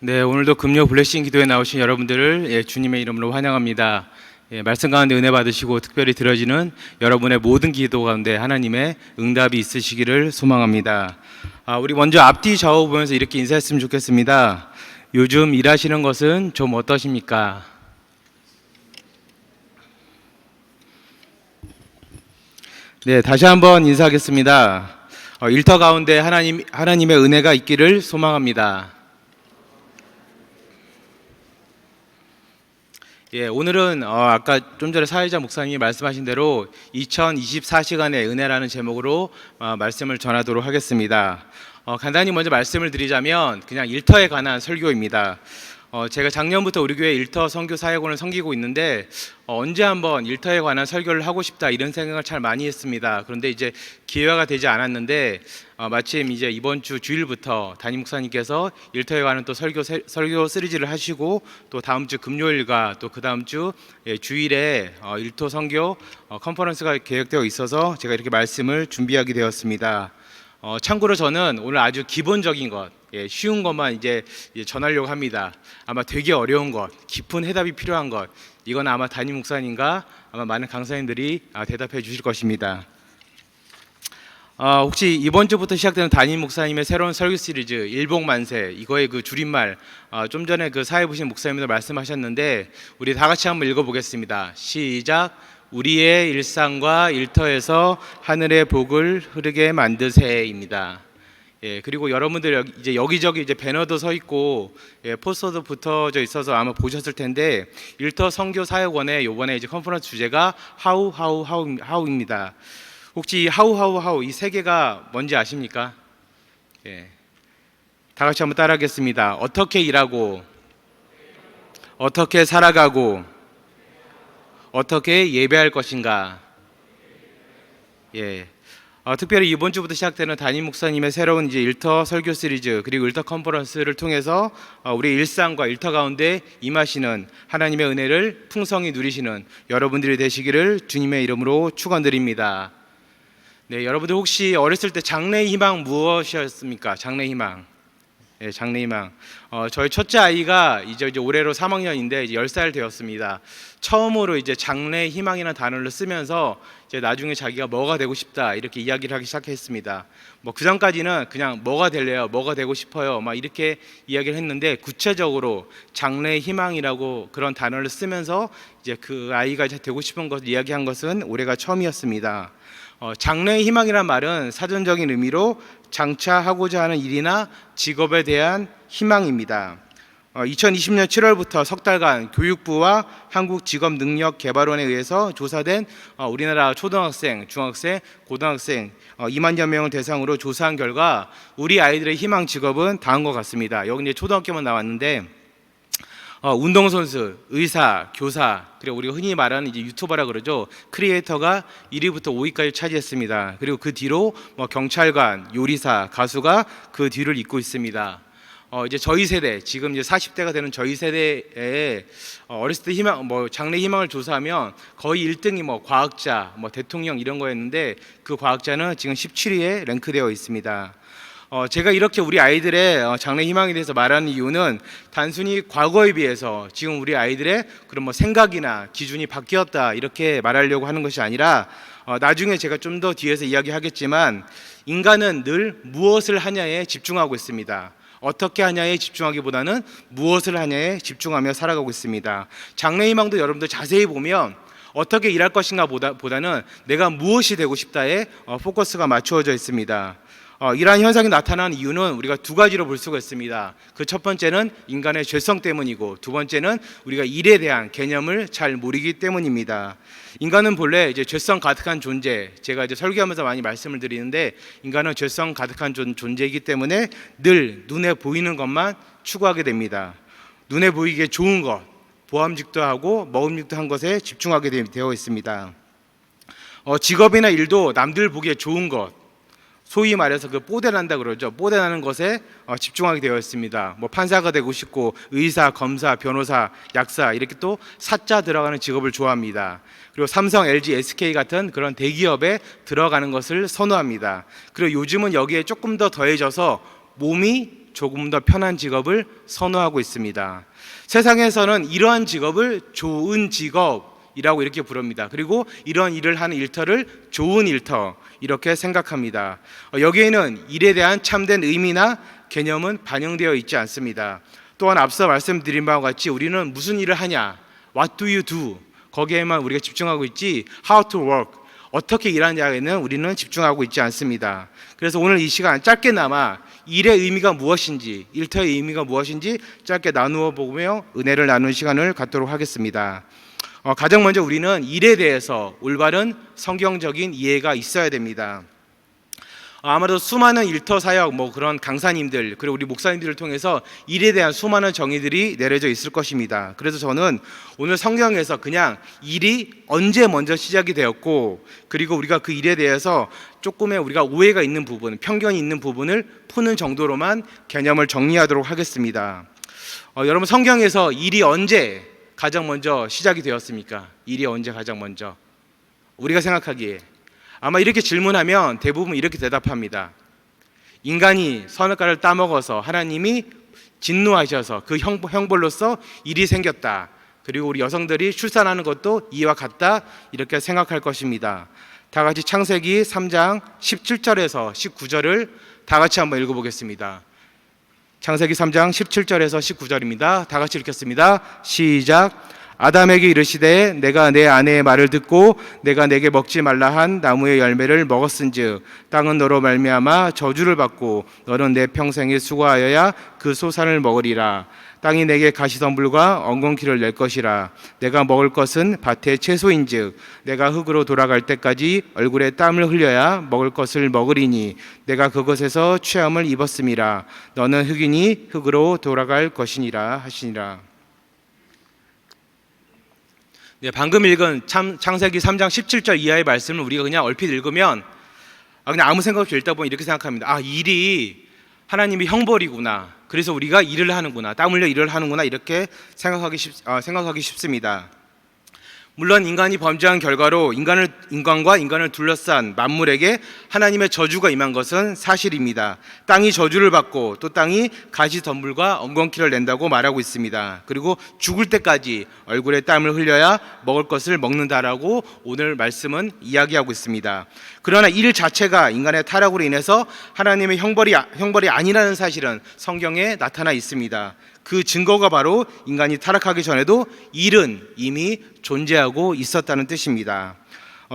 네, 오늘도 금요 블레싱 기도에 나오신 여러분들을 주님의 이름으로 환영합니다. 말씀 가운데 은혜 받으시고 특별히 드려지는 여러분의 모든 기도 가운데 하나님의 응답이 있으시기를 소망합니다. 우리 먼저 앞뒤 좌우 보면서 이렇게 인사했으면 좋겠습니다. 요즘 일하시는 것은 좀 어떠십니까? 네, 다시 한번 인사하겠습니다. 일터 가운데 하나님의 은혜가 있기를 소망합니다. 오늘은 아까 좀 전에 사회자 목사님이 말씀하신 대로 2024시간의 은혜라는 제목으로 말씀을 전하도록 하겠습니다. 간단히 먼저 말씀을 드리자면 그냥 일터에 관한 설교입니다. 제가 작년부터 우리 교회 일터 선교 사역원을 섬기고 있는데 언제 한번 일터에 관한 설교를 하고 싶다 이런 생각을 참 많이 했습니다. 그런데 이제 기회가 되지 않았는데 마침 이제 이번 주 주일부터 담임 목사님께서 일터에 관한 또 설교 시리즈를 하시고 또 다음 주 금요일과 또 그 다음 주 주일에 일터 선교 컨퍼런스가 계획되어 있어서 제가 이렇게 말씀을 준비하게 되었습니다. 참고로 저는 오늘 아주 기본적인 것, 쉬운 것만 이제 전하려고 합니다. 아마 되게 어려운 것, 깊은 해답이 필요한 것, 이건 아마 담임 목사님과 아마 많은 강사님들이 대답해 주실 것입니다. 혹시 이번 주부터 시작되는 담임 목사님의 새로운 설교 시리즈 일복만세, 이거의 그 줄임말 좀 전에 그 사회 보신 목사님도 말씀하셨는데 우리 다 같이 한번 읽어보겠습니다. 시작. 우리의 일상과 일터에서 하늘의 복을 흐르게 만드세입니다. 그리고 여러분들 이제 여기저기 이제 배너도 서 있고 포스터도 붙어져 있어서 아마 보셨을 텐데 일터 선교 사역원의 이번에 이제 컨퍼런스 주제가 하우입니다. 혹시 하우 이 세 개가 뭔지 아십니까? 다 같이 한번 따라하겠습니다. 어떻게 일하고, 어떻게 살아가고, 어떻게 예배할 것인가. 특별히 이번 주부터 시작되는 담임 목사님의 새로운 이제 일터 설교 시리즈 그리고 일터 컨퍼런스를 통해서 우리 일상과 일터 가운데 임하시는 하나님의 은혜를 풍성히 누리시는 여러분들이 되시기를 주님의 이름으로 축원드립니다. 네, 여러분들 혹시 어렸을 때 장래의 희망 무엇이었습니까? 장래의 희망. 장래의 희망. 저희 첫째 아이가 이제 올해로 3학년인데 이제 10살 되었습니다. 처음으로 이제 장래의 희망이라는 단어를 쓰면서 이제 나중에 자기가 뭐가 되고 싶다 이렇게 이야기를 하기 시작했습니다. 그 전까지는 그냥 뭐가 될래요, 뭐가 되고 싶어요, 막 이렇게 이야기를 했는데 구체적으로 장래의 희망이라고 그런 단어를 쓰면서 이제 그 아이가 이제 되고 싶은 것을 이야기한 것은 올해가 처음이었습니다. 장래의 희망이란 말은 사전적인 의미로 장차 하고자 하는 일이나 직업에 대한 희망입니다. 2020년 7월부터 석 달간 교육부와 한국직업능력개발원에 의해서 조사된 우리나라 초등학생, 중학생, 고등학생 2만여 명을 대상으로 조사한 결과 우리 아이들의 희망 직업은 다음과 같습니다. 여기 이제 초등학교만 나왔는데 운동선수, 의사, 교사, 그리고 우리가 흔히 말하는 이제 유튜버라 그러죠. 크리에이터가 1위부터 5위까지 차지했습니다. 그리고 그 뒤로 경찰관, 요리사, 가수가 그 뒤를 잇고 있습니다. 이제 저희 세대, 지금 이제 40대가 되는 저희 세대에 어렸을 때 희망, 장래 희망을 조사하면 거의 1등이 과학자, 대통령 이런 거였는데 그 과학자는 지금 17위에 랭크되어 있습니다. 제가 이렇게 우리 아이들의 장래 희망에 대해서 말하는 이유는 단순히 과거에 비해서 지금 우리 아이들의 그런 생각이나 기준이 바뀌었다 이렇게 말하려고 하는 것이 아니라 나중에 제가 좀 더 뒤에서 이야기하겠지만 인간은 늘 무엇을 하냐에 집중하고 있습니다. 어떻게 하냐에 집중하기보다는 무엇을 하냐에 집중하며 살아가고 있습니다. 장래 희망도 여러분들 자세히 보면 어떻게 일할 것인가 보다는 내가 무엇이 되고 싶다에 포커스가 맞추어져 있습니다. 이러한 현상이 나타나는 이유는 우리가 두 가지로 볼 수가 있습니다. 그 첫 번째는 인간의 죄성 때문이고 두 번째는 우리가 일에 대한 개념을 잘 모르기 때문입니다. 인간은 본래 이제 죄성 가득한 존재, 제가 이제 설교하면서 많이 말씀을 드리는데 인간은 죄성 가득한 존재이기 때문에 늘 눈에 보이는 것만 추구하게 됩니다. 눈에 보이기에 좋은 것, 보암직도 하고 먹음직도 한 것에 집중하게 되어 있습니다. 직업이나 일도 남들 보기에 좋은 것, 소위 말해서 그 뽀대난다 그러죠. 뽀대나는 것에 집중하게 되어 있습니다. 판사가 되고 싶고 의사, 검사, 변호사, 약사 이렇게 또 사자 들어가는 직업을 좋아합니다. 그리고 삼성, LG, SK 같은 그런 대기업에 들어가는 것을 선호합니다. 그리고 요즘은 여기에 조금 더 더해져서 몸이 조금 더 편한 직업을 선호하고 있습니다. 세상에서는 이러한 직업을 좋은 직업이라고 이렇게 부릅니다. 그리고 이런 일을 하는 일터를 좋은 일터 이렇게 생각합니다. 여기에는 일에 대한 참된 의미나 개념은 반영되어 있지 않습니다. 또한 앞서 말씀드린 바와 같이 우리는 무슨 일을 하냐, What do you do? 거기에만 우리가 집중하고 있지 How to work, 어떻게 일하냐에는 우리는 집중하고 있지 않습니다. 그래서 오늘 이 시간 짧게나마 일의 의미가 무엇인지, 일터의 의미가 무엇인지 짧게 나누어 보며 은혜를 나누는 시간을 갖도록 하겠습니다. 가장 먼저 우리는 일에 대해서 올바른 성경적인 이해가 있어야 됩니다. 아마도 수많은 일터 사역, 그런 강사님들 그리고 우리 목사님들을 통해서 일에 대한 수많은 정의들이 내려져 있을 것입니다. 그래서 저는 오늘 성경에서 그냥 일이 언제 먼저 시작이 되었고 그리고 우리가 그 일에 대해서 조금의 우리가 오해가 있는 부분, 편견이 있는 부분을 푸는 정도로만 개념을 정리하도록 하겠습니다. 여러분, 성경에서 일이 언제 가장 먼저 시작이 되었습니까? 일이 언제 가장 먼저? 우리가 생각하기에 아마 이렇게 질문하면 대부분 이렇게 대답합니다. 인간이 선악과를 따먹어서 하나님이 진노하셔서 그 형벌로서 일이 생겼다. 그리고 우리 여성들이 출산하는 것도 이와 같다. 이렇게 생각할 것입니다. 다 같이 창세기 3장 17절에서 19절을 다 같이 한번 읽어보겠습니다. 창세기 3장 17절에서 19절입니다. 다 같이 읽겠습니다. 시작. 아담에게 이르시되 내가 내 아내의 말을 듣고 내가 내게 먹지 말라 한 나무의 열매를 먹었은즉 땅은 너로 말미암아 저주를 받고 너는 내 평생에 수고하여야 그 소산을 먹으리라. 땅이 내게 가시덤불과 엉겅퀴를 낼 것이라. 내가 먹을 것은 밭의 채소인즉 내가 흙으로 돌아갈 때까지 얼굴에 땀을 흘려야 먹을 것을 먹으리니 내가 그것에서 취함을 입었음이라. 너는 흙이니 흙으로 돌아갈 것이니라 하시니라. 네, 방금 읽은 창세기 3장 17절 이하의 말씀을 우리가 그냥 얼핏 읽으면 그냥 아무 생각 없이 읽다 보면 이렇게 생각합니다. 일이 하나님의 형벌이구나. 그래서 우리가 일을 하는구나. 땀 흘려 일을 하는구나. 이렇게 생각하기 쉽습니다. 물론 인간이 범죄한 결과로 인간과 인간을 둘러싼 만물에게 하나님의 저주가 임한 것은 사실입니다. 땅이 저주를 받고 또 땅이 가시덤불과 엉겅퀴를 낸다고 말하고 있습니다. 그리고 죽을 때까지 얼굴에 땀을 흘려야 먹을 것을 먹는다라고 오늘 말씀은 이야기하고 있습니다. 그러나 일 자체가 인간의 타락으로 인해서 하나님의 형벌이 아니라는 사실은 성경에 나타나 있습니다. 그 증거가 바로 인간이 타락하기 전에도 일은 이미 존재하고 있었다는 뜻입니다.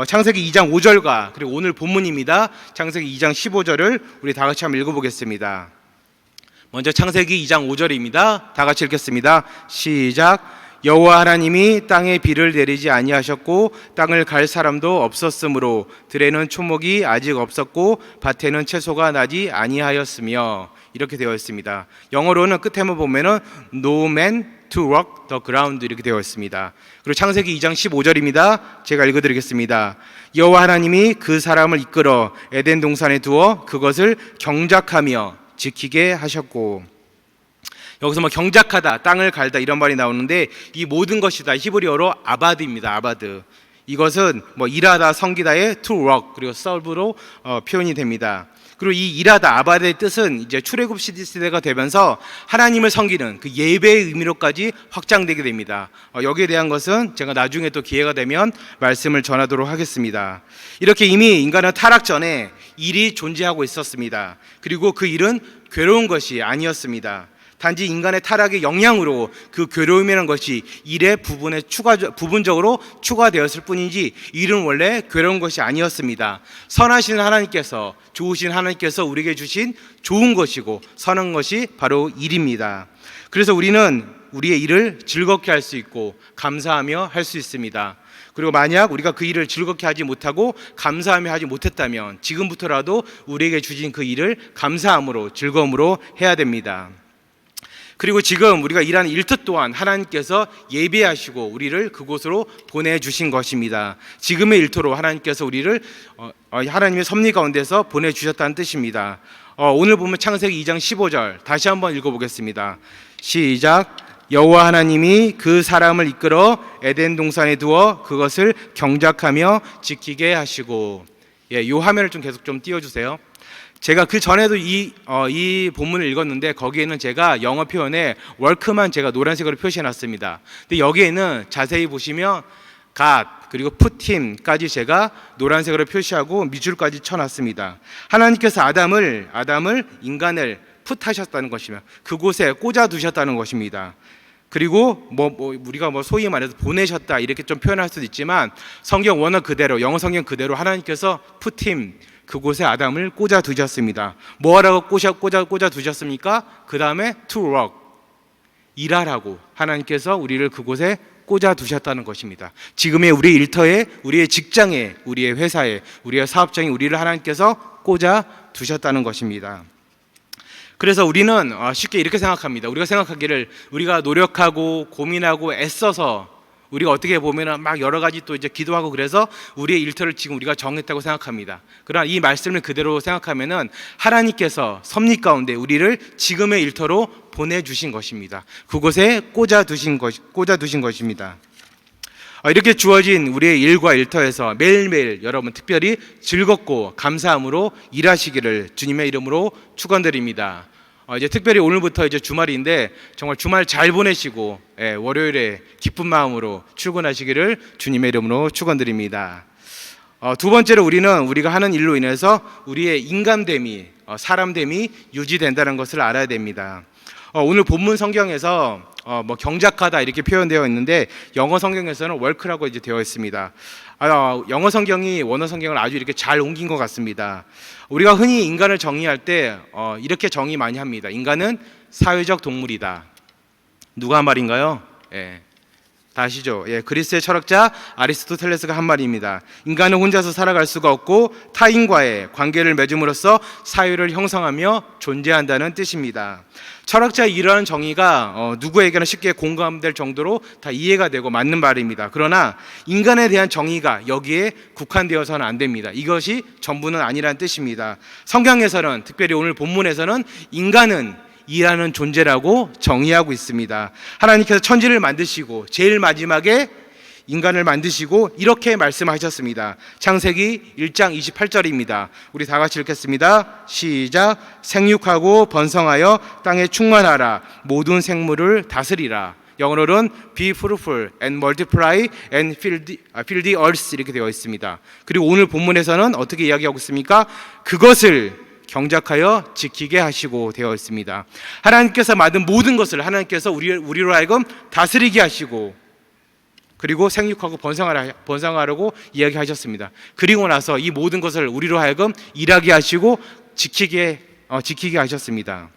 창세기 2장 5절과 그리고 오늘 본문입니다. 창세기 2장 15절을 우리 다 같이 한번 읽어보겠습니다. 먼저 창세기 2장 5절입니다. 다 같이 읽겠습니다. 시작. 여호와 하나님이 땅에 비를 내리지 아니하셨고 땅을 갈 사람도 없었으므로 들에는 초목이 아직 없었고 밭에는 채소가 나지 아니하였으며 이렇게 되어 있습니다. 영어로는 끝에만 보면은 No man to work the ground 이렇게 되어 있습니다. 그리고 창세기 2장 15절입니다. 제가 읽어드리겠습니다. 여호와 하나님이 그 사람을 이끌어 에덴 동산에 두어 그것을 경작하며 지키게 하셨고, 여기서 경작하다, 땅을 갈다 이런 말이 나오는데 이 모든 것이 다 히브리어로 아바드입니다. 아바드. 이것은 일하다, 섬기다의 to work 그리고 serve로 표현이 됩니다. 그리고 이 일하다, 아바드의 뜻은 이제 출애굽 시대가 되면서 하나님을 섬기는 그 예배의 의미로까지 확장되게 됩니다. 여기에 대한 것은 제가 나중에 또 기회가 되면 말씀을 전하도록 하겠습니다. 이렇게 이미 인간은 타락 전에 일이 존재하고 있었습니다. 그리고 그 일은 괴로운 것이 아니었습니다. 단지 인간의 타락의 영향으로 그 괴로움이라는 것이 일의 부분적으로 추가되었을 뿐이지 일은 원래 괴로운 것이 아니었습니다. 선하신 하나님께서, 좋으신 하나님께서 우리에게 주신 좋은 것이고 선한 것이 바로 일입니다. 그래서 우리는 우리의 일을 즐겁게 할 수 있고 감사하며 할 수 있습니다. 그리고 만약 우리가 그 일을 즐겁게 하지 못하고 감사하며 하지 못했다면 지금부터라도 우리에게 주신 그 일을 감사함으로, 즐거움으로 해야 됩니다. 그리고 지금 우리가 일하는 일터 또한 하나님께서 예배하시고 우리를 그곳으로 보내주신 것입니다. 지금의 일터로 하나님께서 우리를 하나님의 섭리 가운데서 보내주셨다는 뜻입니다. 오늘 보면 창세기 2장 15절 다시 한번 읽어보겠습니다. 시작. 여호와 하나님이 그 사람을 이끌어 에덴 동산에 두어 그것을 경작하며 지키게 하시고, 이 화면을 계속 띄워주세요. 제가 그 전에도 이 본문을 읽었는데 거기에는 제가 영어 표현에 work만 제가 노란색으로 표시해 놨습니다. 근데 여기에는 자세히 보시면 God 그리고 put him까지 제가 노란색으로 표시하고 밑줄까지 쳐놨습니다. 하나님께서 아담을 인간을 put 하셨다는 것이며 그곳에 꽂아 두셨다는 것입니다. 그리고 우리가 소위 말해서 보내셨다 이렇게 좀 표현할 수도 있지만 성경 원어 그대로 영어 성경 그대로 하나님께서 put him 그곳에 아담을 꽂아 두셨습니다. 뭐하라고 꽂아 두셨습니까? 그 다음에 to work 일하라고 하나님께서 우리를 그곳에 꽂아 두셨다는 것입니다. 지금의 우리 일터에, 우리의 직장에, 우리의 회사에, 우리의 사업장에 우리를 하나님께서 꽂아 두셨다는 것입니다. 그래서 우리는 쉽게 이렇게 생각합니다. 우리가 생각하기를 우리가 노력하고 고민하고 애써서 우리가 어떻게 보면 막 여러 가지 또 이제 기도하고 그래서 우리의 일터를 지금 우리가 정했다고 생각합니다. 그러나 이 말씀을 그대로 생각하면은 하나님께서 섭리 가운데 우리를 지금의 일터로 보내주신 것입니다. 그곳에 꽂아 두신 것입니다. 이렇게 주어진 우리의 일과 일터에서 매일매일 여러분 특별히 즐겁고 감사함으로 일하시기를 주님의 이름으로 축원드립니다. 이제 특별히 오늘부터 이제 주말인데 정말 주말 잘 보내시고 월요일에 기쁜 마음으로 출근하시기를 주님의 이름으로 축원드립니다. 두 번째로 우리가 하는 일로 인해서 우리의 인간됨이 사람됨이 유지된다는 것을 알아야 됩니다. 오늘 본문 성경에서 경작하다 이렇게 표현되어 있는데 영어 성경에서는 work라고 이제 되어 있습니다. 영어 성경이 원어 성경을 아주 이렇게 잘 옮긴 것 같습니다. 우리가 흔히 인간을 정의할 때 이렇게 정의 많이 합니다. 인간은 사회적 동물이다. 누가 한 말인가요? 다 아시죠? 그리스의 철학자 아리스토텔레스가 한 말입니다. 인간은 혼자서 살아갈 수가 없고 타인과의 관계를 맺음으로써 사회를 형성하며 존재한다는 뜻입니다. 철학자의 이러한 정의가 누구에게나 쉽게 공감될 정도로 다 이해가 되고 맞는 말입니다. 그러나 인간에 대한 정의가 여기에 국한되어서는 안 됩니다. 이것이 전부는 아니라는 뜻입니다. 성경에서는 특별히 오늘 본문에서는 인간은 일하는 존재라고 정의하고 있습니다. 하나님께서 천지를 만드시고 제일 마지막에 인간을 만드시고 이렇게 말씀하셨습니다. 창세기 1장 28절입니다. 우리 다 같이 읽겠습니다. 시작. 생육하고 번성하여 땅에 충만하라. 모든 생물을 다스리라. 영어로는 be fruitful and multiply and fill the earth 이렇게 되어 있습니다. 그리고 오늘 본문에서는 어떻게 이야기하고 있습니까? 그것을 경작하여 지키게 하시고 되어 있습니다. 하나님께서 만든 모든 것을 하나님께서 우리로 하여금 다스리게 하시고 그리고 생육하고 번성하라고 이야기하셨습니다. 그리고 나서 이 모든 것을 우리로 하여금 일하게 하시고 지키게 하셨습니다.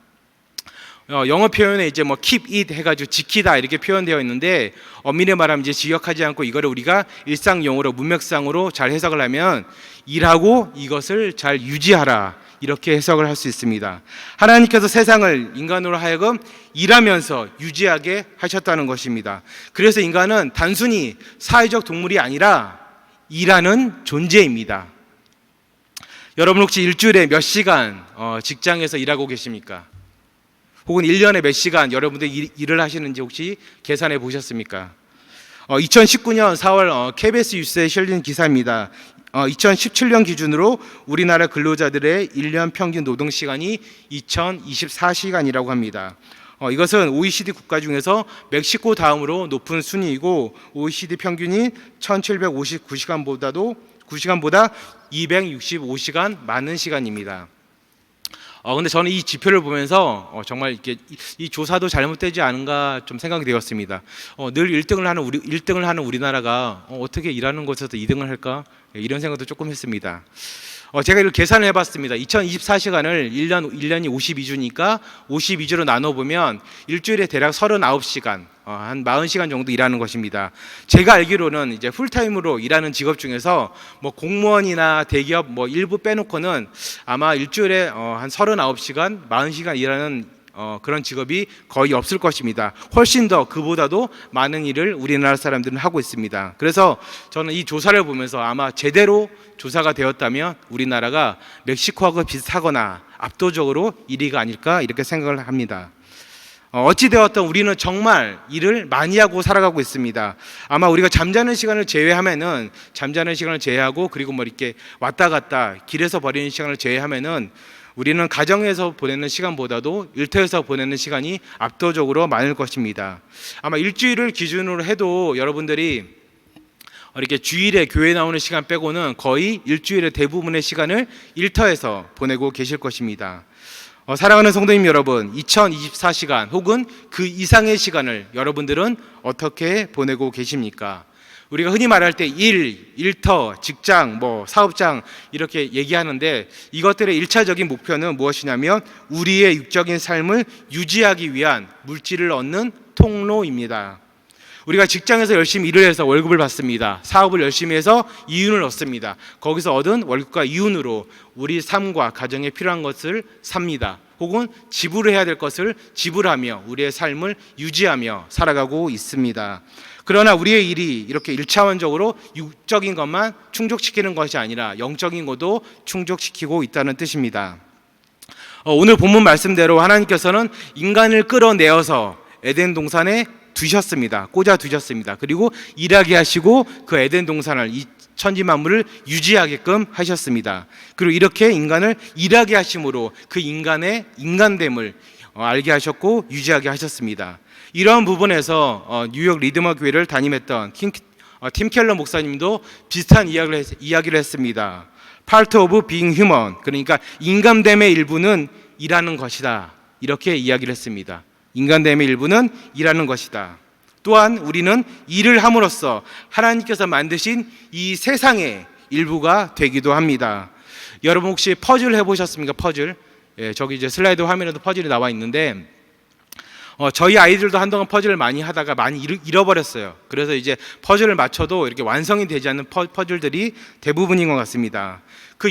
영어 표현에 이제 keep it 해가지고 지키다 이렇게 표현되어 있는데 엄밀히 말하면 이제 지역하지 않고 이거를 우리가 일상 용어로 문맥상으로 잘 해석을 하면 일하고 이것을 잘 유지하라 이렇게 해석을 할 수 있습니다. 하나님께서 세상을 인간으로 하여금 일하면서 유지하게 하셨다는 것입니다. 그래서 인간은 단순히 사회적 동물이 아니라 일하는 존재입니다. 여러분 혹시 일주일에 몇 시간 직장에서 일하고 계십니까? 혹은 1년에 몇 시간 여러분들 일을 하시는지 혹시 계산해 보셨습니까? 2019년 4월 KBS 뉴스에 실린 기사입니다. 2017년 기준으로 우리나라 근로자들의 1년 평균 노동시간이 2024시간이라고 합니다. 이것은 OECD 국가 중에서 멕시코 다음으로 높은 순위이고 OECD 평균이 1759시간보다 265시간 많은 시간입니다. 근데 저는 이 지표를 보면서 정말 이렇게 이 조사도 잘못되지 않은가 좀 생각이 되었습니다. 늘 1등을 하는 우리나라가 어떻게 일하는 곳에서 2등을 할까? 이런 생각도 조금 했습니다. 제가 이걸 계산을 해봤습니다. 2024시간을 1년이 52주니까 52주로 나눠보면 일주일에 대략 39시간, 한 40시간 정도 일하는 것입니다. 제가 알기로는 이제 풀타임으로 일하는 직업 중에서 공무원이나 대기업 일부 빼놓고는 아마 일주일에 한 39시간, 40시간 일하는 그런 직업이 거의 없을 것입니다. 훨씬 더 그보다도 많은 일을 우리나라 사람들은 하고 있습니다. 그래서 저는 이 조사를 보면서 아마 제대로 조사가 되었다면 우리나라가 멕시코하고 비슷하거나 압도적으로 1위가 아닐까 이렇게 생각을 합니다. 어찌되었든 우리는 정말 일을 많이 하고 살아가고 있습니다. 아마 우리가 잠자는 시간을 제외하고 그리고 이렇게 왔다 갔다 길에서 버리는 시간을 제외하면은 우리는 가정에서 보내는 시간보다도 일터에서 보내는 시간이 압도적으로 많을 것입니다. 아마 일주일을 기준으로 해도 여러분들이 이렇게 주일에 교회 나오는 시간 빼고는 거의 일주일의 대부분의 시간을 일터에서 보내고 계실 것입니다. 사랑하는 성도님 여러분, 2024시간 혹은 그 이상의 시간을 여러분들은 어떻게 보내고 계십니까? 우리가 흔히 말할 때 일터, 직장, 사업장 이렇게 얘기하는데 이것들의 1차적인 목표는 무엇이냐면 우리의 육적인 삶을 유지하기 위한 물질을 얻는 통로입니다. 우리가 직장에서 열심히 일을 해서 월급을 받습니다. 사업을 열심히 해서 이윤을 얻습니다. 거기서 얻은 월급과 이윤으로 우리 삶과 가정에 필요한 것을 삽니다. 혹은 지불해야 될 것을 지불하며 우리의 삶을 유지하며 살아가고 있습니다. 그러나 우리의 일이 이렇게 1차원적으로 육적인 것만 충족시키는 것이 아니라 영적인 것도 충족시키고 있다는 뜻입니다. 오늘 본문 말씀대로 하나님께서는 인간을 끌어내어서 에덴 동산에 두셨습니다. 꽂아 두셨습니다. 그리고 일하게 하시고 그 에덴 동산을 이 천지 만물을 유지하게끔 하셨습니다. 그리고 이렇게 인간을 일하게 하심으로 그 인간의 인간됨을 알게 하셨고 유지하게 하셨습니다. 이러한 부분에서 뉴욕 리드머 교회를 담임했던 팀 켈러 목사님도 비슷한 이야기를 했습니다. Part of being human, 그러니까 인간됨의 일부는 일하는 것이다, 이렇게 이야기를 했습니다. 인간됨의 일부는 일하는 것이다. 또한 우리는 일을 함으로써 하나님께서 만드신 이 세상의 일부가 되기도 합니다. 여러분 혹시 퍼즐 해보셨습니까? 퍼즐. 저기 이제 슬라이드 화면에도 퍼즐이 나와 있는데 저희 아이들도 한동안 퍼즐을 많이 하다가 많이 잃어버렸어요. 그래서 이제 퍼즐을 맞춰도 이렇게 완성이 되지 않는 퍼즐들이 대부분인 것 같습니다. 그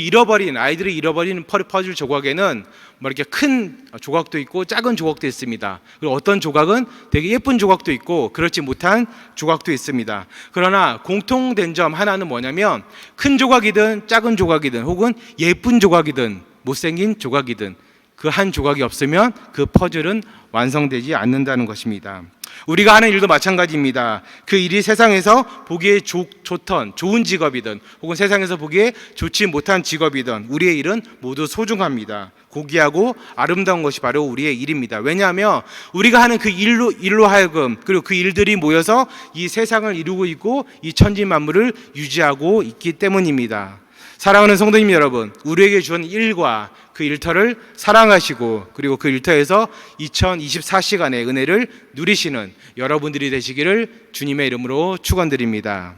아이들이 잃어버린 퍼즐 조각에는 이렇게 큰 조각도 있고 작은 조각도 있습니다. 그리고 어떤 조각은 되게 예쁜 조각도 있고 그렇지 못한 조각도 있습니다. 그러나 공통된 점 하나는 뭐냐면 큰 조각이든 작은 조각이든 혹은 예쁜 조각이든 못생긴 조각이든 그 한 조각이 없으면 그 퍼즐은 완성되지 않는다는 것입니다. 우리가 하는 일도 마찬가지입니다. 그 일이 세상에서 보기에 좋던 좋은 직업이든 혹은 세상에서 보기에 좋지 못한 직업이든 우리의 일은 모두 소중합니다. 고귀하고 아름다운 것이 바로 우리의 일입니다. 왜냐하면 우리가 하는 그 일로 하여금 그리고 그 일들이 모여서 이 세상을 이루고 있고 이 천지 만물을 유지하고 있기 때문입니다. 사랑하는 성도님 여러분, 우리에게 주신 일과 그 일터를 사랑하시고 그리고 그 일터에서 2024시간의 은혜를 누리시는 여러분들이 되시기를 주님의 이름으로 축원드립니다.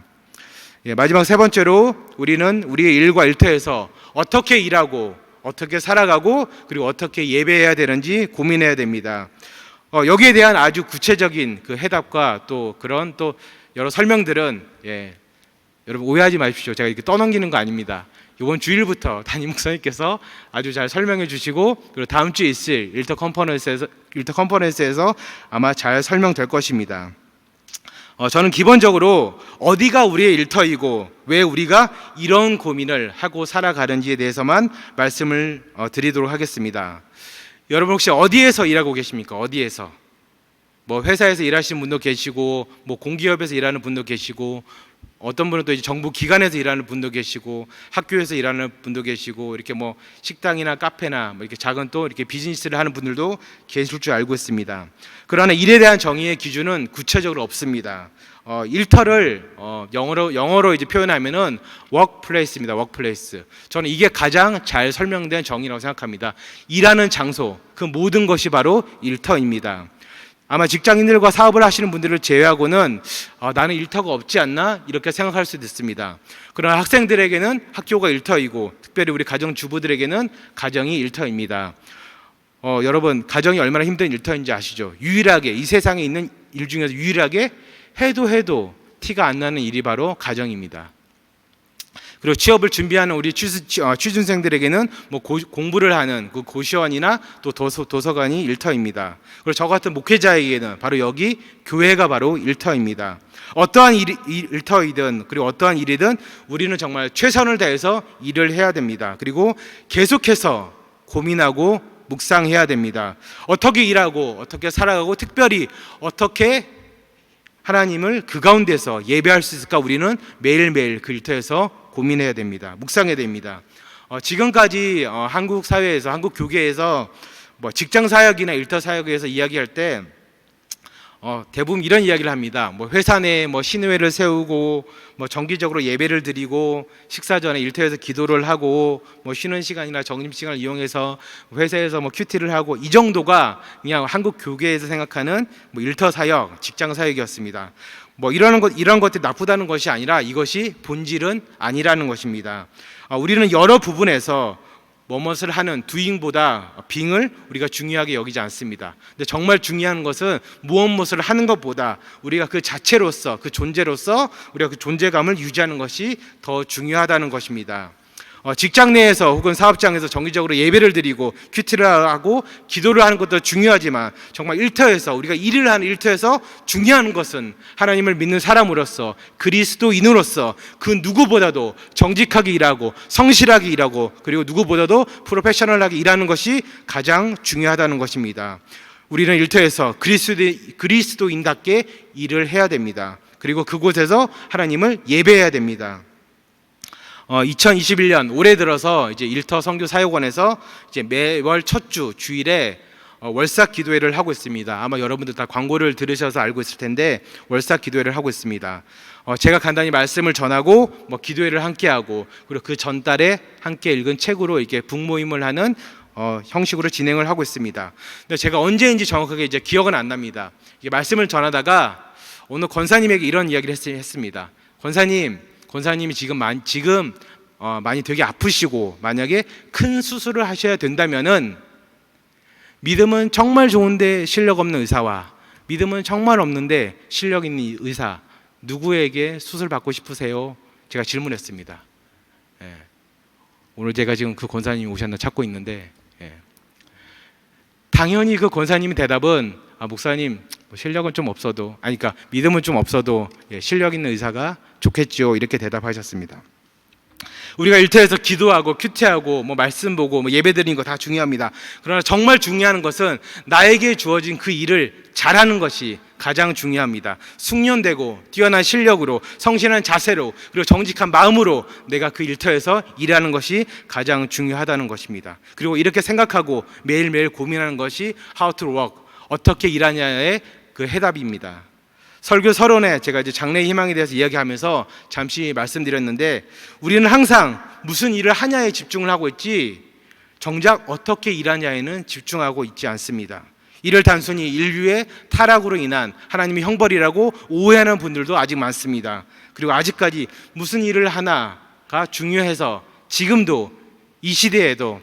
마지막 세 번째로 우리는 우리의 일과 일터에서 어떻게 일하고 어떻게 살아가고 그리고 어떻게 예배해야 되는지 고민해야 됩니다. 여기에 대한 아주 구체적인 그 해답과 또 그런 또 여러 설명들은 여러분 오해하지 마십시오. 제가 이렇게 떠넘기는 거 아닙니다. 이번 주일부터 담임 목사님께서 아주 잘 설명해 주시고 그리고 다음 주에 있을 일터 컨퍼런스에서 아마 잘 설명될 것입니다. 저는 기본적으로 어디가 우리의 일터이고 왜 우리가 이런 고민을 하고 살아가는지에 대해서만 말씀을 드리도록 하겠습니다. 여러분 혹시 어디에서 일하고 계십니까? 어디에서? 회사에서 일하시는 분도 계시고 공기업에서 일하는 분도 계시고 어떤 분은 또 이제 정부 기관에서 일하는 분도 계시고 학교에서 일하는 분도 계시고 이렇게 식당이나 카페나 이렇게 작은 또 이렇게 비즈니스를 하는 분들도 계실 줄 알고 있습니다. 그러나 일에 대한 정의의 기준은 구체적으로 없습니다. 일터를 영어로 이제 표현하면은 workplace입니다. workplace. 저는 이게 가장 잘 설명된 정의라고 생각합니다. 일하는 장소, 그 모든 것이 바로 일터입니다. 아마 직장인들과 사업을 하시는 분들을 제외하고는 나는 일터가 없지 않나 이렇게 생각할 수도 있습니다. 그러나 학생들에게는 학교가 일터이고 특별히 우리 가정주부들에게는 가정이 일터입니다. 여러분 가정이 얼마나 힘든 일터인지 아시죠? 유일하게 이 세상에 있는 일 중에서 유일하게 해도 티가 안 나는 일이 바로 가정입니다. 그리고 취업을 준비하는 우리 취준생들에게는 공부를 하는 그 고시원이나 또 도서관이 일터입니다. 그리고 저 같은 목회자에게는 바로 여기 교회가 바로 일터입니다. 어떠한 일터이든 그리고 어떠한 일이든 우리는 정말 최선을 다해서 일을 해야 됩니다. 그리고 계속해서 고민하고 묵상해야 됩니다. 어떻게 일하고 어떻게 살아가고 특별히 어떻게 하나님을 그 가운데서 예배할 수 있을까 우리는 매일매일 그 일터에서 고민해야 됩니다. 묵상해야 됩니다. 지금까지 한국 사회에서, 한국 교계에서 뭐 직장 사역이나 일터 사역에서 이야기할 때 대부분 이런 이야기를 합니다. 뭐 회사 내에 뭐 신회를 세우고 뭐 정기적으로 예배를 드리고 식사 전에 일터에서 기도를 하고 뭐 쉬는 시간이나 점심 시간을 이용해서 회사에서 뭐 큐티를 하고, 이 정도가 그냥 한국 교계에서 생각하는 뭐 일터 사역, 직장 사역이었습니다. 뭐 이런 것들이 나쁘다는 것이 아니라 이것이 본질은 아니라는 것입니다. 우리는 여러 부분에서 뭐뭇을 하는 doing보다 being을 우리가 중요하게 여기지 않습니다. 근데 정말 중요한 것은 무엇을 하는 것보다 우리가 그 자체로서, 그 존재로서 우리가 그 존재감을 유지하는 것이 더 중요하다는 것입니다. 직장 내에서 혹은 사업장에서 정기적으로 예배를 드리고 큐티를 하고 기도를 하는 것도 중요하지만, 정말 일터에서, 우리가 일을 하는 일터에서 중요한 것은 하나님을 믿는 사람으로서, 그리스도인으로서 그 누구보다도 정직하게 일하고 성실하게 일하고, 그리고 누구보다도 프로페셔널하게 일하는 것이 가장 중요하다는 것입니다. 우리는 일터에서 그리스도인답게 일을 해야 됩니다. 그리고 그곳에서 하나님을 예배해야 됩니다. 2021년 올해 들어서 이제 일터 선교 사역원에서 이제 매월 첫 주 주일에 월삭 기도회를 하고 있습니다. 아마 여러분들 다 광고를 들으셔서 알고 있을 텐데 월삭 기도회를 하고 있습니다. 제가 간단히 말씀을 전하고 뭐 기도회를 함께 하고, 그리고 그 전달에 함께 읽은 책으로 이렇게 북모임을 하는 형식으로 진행을 하고 있습니다. 근데 제가 언제인지 정확하게 이제 기억은 안 납니다. 이게 말씀을 전하다가 오늘 권사님에게 이런 이야기를 했습니다. 권사님이 지금 많이 되게 아프시고 만약에 큰 수술을 하셔야 된다면은, 믿음은 정말 좋은데 실력 없는 의사와 믿음은 정말 없는데 실력 있는 의사, 누구에게 수술 받고 싶으세요? 제가 질문했습니다. 오늘 제가 지금 그 권사님이 오셨나 찾고 있는데, 당연히 그 권사님의 대답은 목사님, 실력은 좀 없어도, 그러니까 믿음은 좀 없어도 실력 있는 의사가 좋겠죠, 이렇게 대답하셨습니다. 우리가 일터에서 기도하고 큐티하고 뭐 말씀 보고 뭐 예배 드리는 거 다 중요합니다. 그러나 정말 중요한 것은 나에게 주어진 그 일을 잘하는 것이 가장 중요합니다. 숙련되고 뛰어난 실력으로, 성실한 자세로, 그리고 정직한 마음으로 내가 그 일터에서 일하는 것이 가장 중요하다는 것입니다. 그리고 이렇게 생각하고 매일매일 고민하는 것이 how to work, 어떻게 일하냐의 그 해답입니다. 설교 서론에 제가 이제 장래의 희망에 대해서 이야기하면서 잠시 말씀드렸는데, 우리는 항상 무슨 일을 하냐에 집중을 하고 있지 정작 어떻게 일하냐에는 집중하고 있지 않습니다. 이를 단순히 인류의 타락으로 인한 하나님의 형벌이라고 오해하는 분들도 아직 많습니다. 그리고 아직까지 무슨 일을 하나가 중요해서 지금도 이 시대에도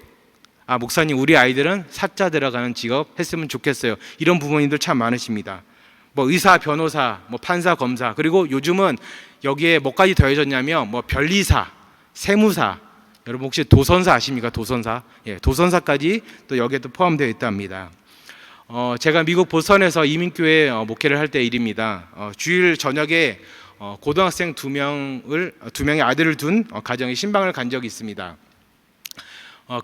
목사님, 우리 아이들은 사자 들어가는 직업 했으면 좋겠어요, 이런 부모님들 참 많으십니다. 뭐 의사, 변호사, 뭐 판사, 검사, 그리고 요즘은 여기에 뭐까지 더해졌냐면 뭐 변리사, 세무사, 여러분 혹시 도선사 아십니까? 도선사, 도선사까지 또 여기에 또 포함되어 있답니다. 제가 미국 보스턴에서 이민교회 목회를 할 때 일입니다. 주일 저녁에 고등학생 두 명의 아들을 둔 가정에 신방을 간 적이 있습니다.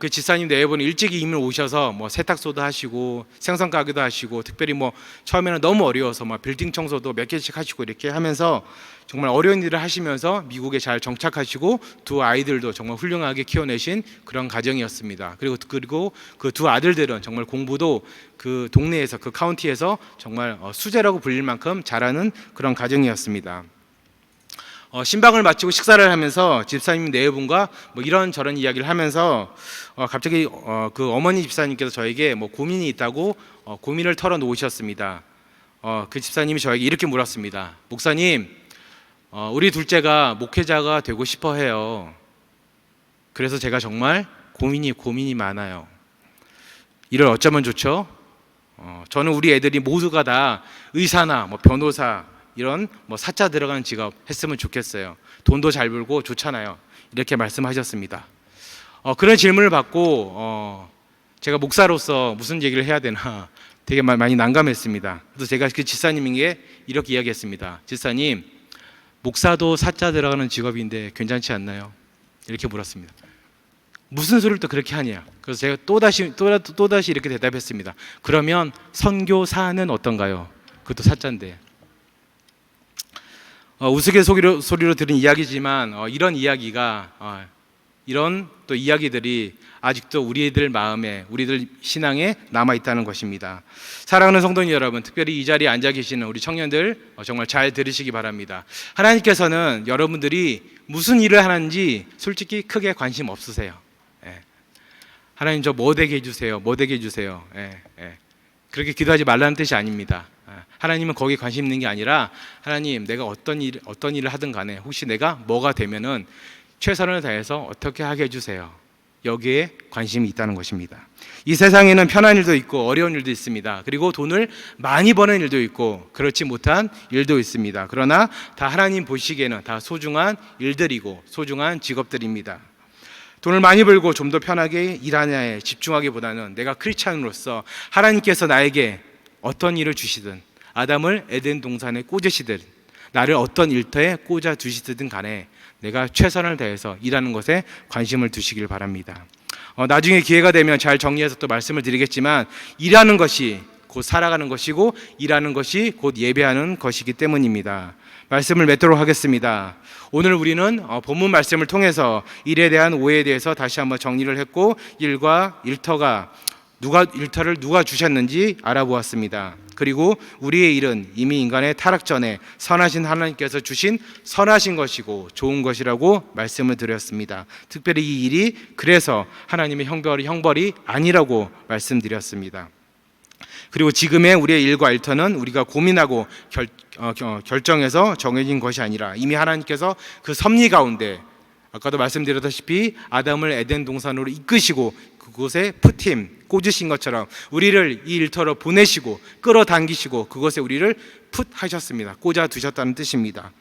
그 집사님 네분이 일찍이 이민 오셔서 뭐 세탁소도 하시고 생선 가게도 하시고, 특별히 뭐 처음에는 너무 어려워서 막 빌딩 청소도 몇 개씩 하시고 이렇게 하면서 정말 어려운 일을 하시면서 미국에 잘 정착하시고 두 아이들도 정말 훌륭하게 키워내신 그런 가정이었습니다. 그리고 그 두 아들들은 정말 공부도 그 동네에서, 그 카운티에서 정말 수재라고 불릴 만큼 잘하는 그런 가정이었습니다. 신방을 마치고 식사를 하면서 집사님 네 분과 뭐 이런저런 이야기를 하면서 갑자기 그 어머니 집사님께서 저에게 뭐 고민이 있다고 고민을 털어놓으셨습니다. 그 집사님이 저에게 이렇게 물었습니다. 목사님, 우리 둘째가 목회자가 되고 싶어 해요. 그래서 제가 정말 고민이 많아요. 이를 어쩌면 좋죠? 저는 우리 애들이 모두가 다 의사나 뭐 변호사, 이런 뭐 사자 들어가는 직업 했으면 좋겠어요. 돈도 잘 벌고 좋잖아요, 이렇게 말씀하셨습니다. 그런 질문을 받고 제가 목사로서 무슨 얘기를 해야 되나 되게 많이 난감했습니다. 그래서 제가 그 집사님에게 이렇게 이야기했습니다. 집사님, 목사도 사자 들어가는 직업인데 괜찮지 않나요? 이렇게 물었습니다. 무슨 소리를 또 그렇게 하냐? 그래서 제가 또다시 이렇게 대답했습니다. 그러면 선교사는 어떤가요? 그것도 사자인데. 우스갯소리로 들은 이야기지만 이런 이야기가 이런 또 이야기들이 아직도 우리들 마음에, 우리들 신앙에 남아 있다는 것입니다. 사랑하는 성도님 여러분, 특별히 이 자리에 앉아 계시는 우리 청년들 정말 잘 들으시기 바랍니다. 하나님께서는 여러분들이 무슨 일을 하는지 솔직히 크게 관심 없으세요. 하나님 저 뭐 되게 해주세요, 뭐 되게 해주세요. 그렇게 기도하지 말라는 뜻이 아닙니다. 하나님은 거기에 관심 있는 게 아니라, 하나님 내가 어떤 일을 하든 간에 혹시 내가 뭐가 되면은 최선을 다해서 어떻게 하게 해주세요. 여기에 관심이 있다는 것입니다. 이 세상에는 편한 일도 있고 어려운 일도 있습니다. 그리고 돈을 많이 버는 일도 있고 그렇지 못한 일도 있습니다. 그러나 다 하나님 보시기에는 다 소중한 일들이고 소중한 직업들입니다. 돈을 많이 벌고 좀 더 편하게 일하냐에 집중하기보다는 내가 크리스찬으로서 하나님께서 나에게 어떤 일을 주시든, 아담을 에덴 동산에 꽂으시든, 나를 어떤 일터에 꽂아 두시든 간에 내가 최선을 다해서 일하는 것에 관심을 두시길 바랍니다. 나중에 기회가 되면 잘 정리해서 또 말씀을 드리겠지만, 일하는 것이 곧 살아가는 것이고 일하는 것이 곧 예배하는 것이기 때문입니다. 말씀을 맺도록 하겠습니다. 오늘 우리는 본문 말씀을 통해서 일에 대한 오해에 대해서 다시 한번 정리를 했고, 일과 일터를 누가 주셨는지 알아보았습니다. 그리고 우리의 일은 이미 인간의 타락 전에 선하신 하나님께서 주신 선하신 것이고 좋은 것이라고 말씀을 드렸습니다. 특별히 이 일이 그래서 하나님의 형벌이 아니라고 말씀드렸습니다. 그리고 지금의 우리의 일과 일터는 우리가 고민하고 결정해서 정해진 것이 아니라 이미 하나님께서 그 섭리 가운데, 아까도 말씀드렸다시피 아담을 에덴 동산으로 이끄시고 그곳에 꽂으신 것처럼 우리를 이 일터로 보내시고 끌어당기시고 그것에 우리를 하셨습니다. 꽂아 두셨다는 뜻입니다.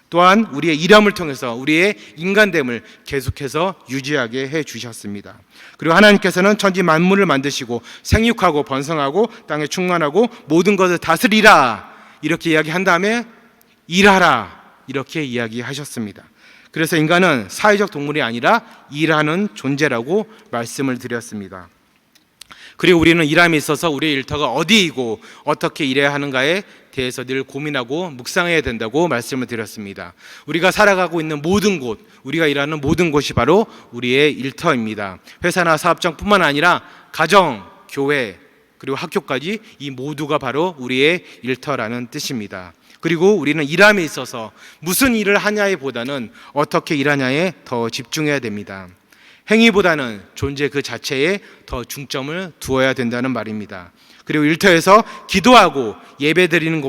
또한 우리의 일함을 통해서 우리의 인간됨을 계속해서 유지하게 해 주셨습니다. 그리고 하나님께서는 천지 만물을 만드시고 생육하고 번성하고 땅에 충만하고 모든 것을 다스리라 이렇게 이야기한 다음에 일하라 이렇게 이야기하셨습니다. 그래서 인간은 사회적 동물이 아니라 일하는 존재라고 말씀을 드렸습니다. 그리고 우리는 일함에 있어서 우리의 일터가 어디이고 어떻게 일해야 하는가에 대해서 늘 고민하고 묵상해야 된다고 말씀을 드렸습니다. 우리가 살아가고 있는 모든 곳, 우리가 일하는 모든 곳이 바로 우리의 일터입니다. 회사나 사업장뿐만 아니라 가정, 교회, 그리고 학교까지 이 모두가 바로 우리의 일터라는 뜻입니다. 그리고 우리는 일함에 있어서 무슨 일을 하냐에 보다는 어떻게 일하냐에 더 집중해야 됩니다. 행위보다는 존재 그 자체에 더 중점을 두어야 된다는 말입니다. 그리고 일터에서 기도하고 예배드리는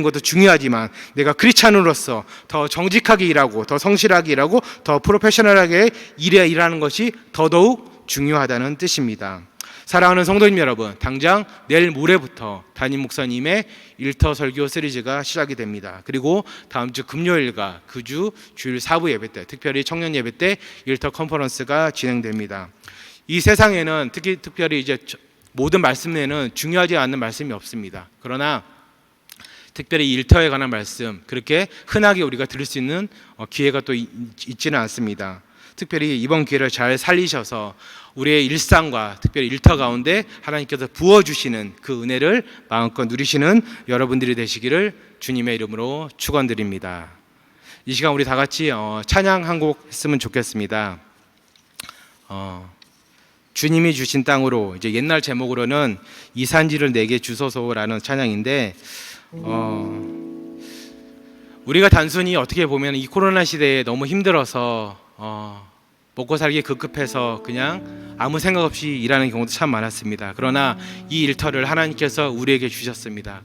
것도 중요하지만 내가 크리스찬으로서 더 정직하게 일하고 더 성실하게 일하고 더 프로페셔널하게 일하는 것이 더더욱 중요하다는 뜻입니다. 사랑하는 성도님 여러분, 당장 내일 모레부터 담임 목사님의 일터 설교 시리즈가 시작이 됩니다. 그리고 다음 주 금요일과 그 주 주일 4부 예배 때, 특별히 청년 예배 때 일터 컨퍼런스가 진행됩니다. 이 세상에는 특별히 이제 모든 말씀 내에는 중요하지 않는 말씀이 없습니다. 그러나 특별히 일터에 관한 말씀, 그렇게 흔하게 우리가 들을 수 있는 기회가 또 있지는 않습니다. 특별히 이번 기회를 잘 살리셔서 우리의 일상과 특별히 일터 가운데 하나님께서 부어주시는 그 은혜를 마음껏 누리시는 여러분들이 되시기를 주님의 이름으로 축원드립니다. 이 시간 우리 다 같이 찬양 한 곡 했으면 좋겠습니다. 주님이 주신 땅으로, 이제 옛날 제목으로는 이 산지를 내게 주소서라는 찬양인데, 우리가 단순히 어떻게 보면 이 코로나 시대에 너무 힘들어서 먹고 살기 급급해서 그냥 아무 생각 없이 일하는 경우도 참 많았습니다. 그러나 이 일터를 하나님께서 우리에게 주셨습니다.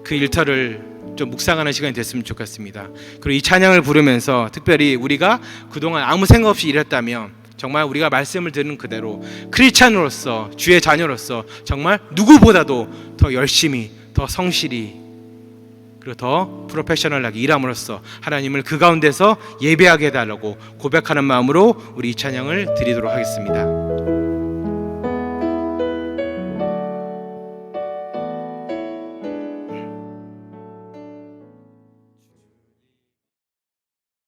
그 일터를 좀 묵상하는 시간이 됐으면 좋겠습니다. 그리고 이 찬양을 부르면서 특별히 우리가 그동안 아무 생각 없이 일했다면 정말 우리가 말씀을 듣는 그대로 크리스찬으로서, 주의 자녀로서 정말 누구보다도 더 열심히, 더 성실히, 그리고 더 프로페셔널하게 일함으로써 하나님을 그 가운데서 예배하게 해달라고 고백하는 마음으로 우리 이 찬양을 드리도록 하겠습니다.